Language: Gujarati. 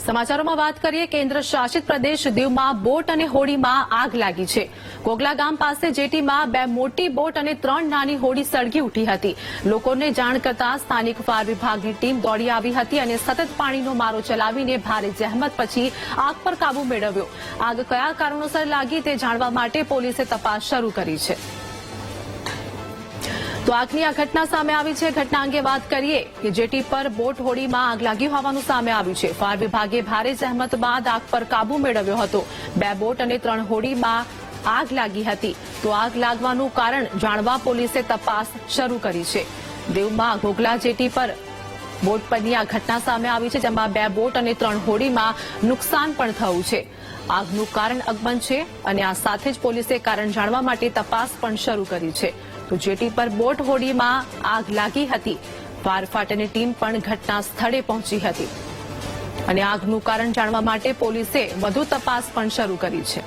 સમાચારોમાં વાત કરીએ કેન્દ્ર શાસિત પ્રદેશ દીવમાં બોટ અને હોડીમાં આગ લાગી છે। કોગલા ગામ પાસે જેટીમાં 2 મોટી બોટ અને 3 નાની હોડી સળગી ઉઠી હતી। લોકોને જાણ કરતા સ્થાનિક ફાયર વિભાગની ટીમ દોડી આવી હતી અને સતત પાણીનો મારો ચલાવીને ભારે જહેમત પછી આગ પર કાબુ મેળવ્યો। આગ કયા કારણોસર લાગી તે જાણવા માટે પોલીસે તપાસ શરૂ કરી છે। તો આગની આ ઘટના સામે આવી છે। ઘટના અંગે વાત કરીએ કે જેટી પર બોટ હોડીમાં આગ લાગી હોવાનું સામે આવ્યું છે। ફાયર વિભાગે ભારે જહેમત બાદ આગ પર કાબુ મેળવ્યો હતો। 2 બોટ અને 3 હોડીમાં આગ લાગી હતી। તો આગ લાગવાનું કારણ જાણવા પોલીસે તપાસ શરૂ કરી છે। દીવમાં ઘોઘલા જેટી પર બોટ પરની આ ઘટના સામે આવી છે, જેમાં 2 બોટ અને 3 હોડીમાં નુકસાન પણ થયું છે। આગનું કારણ અગમન છે અને આ સાથે જ પોલીસે કારણ જાણવા માટે તપાસ પણ શરૂ કરી છે। તો જેટી પર બોટ હોડીમાં આગ લાગી હતી। ફાયર ફાઈટરની ટીમ પણ ઘટના સ્થળે પહોંચી હતી અને આગનું કારણ જાણવા માટે પોલીસે વધુ તપાસ પણ શરૂ કરી છે।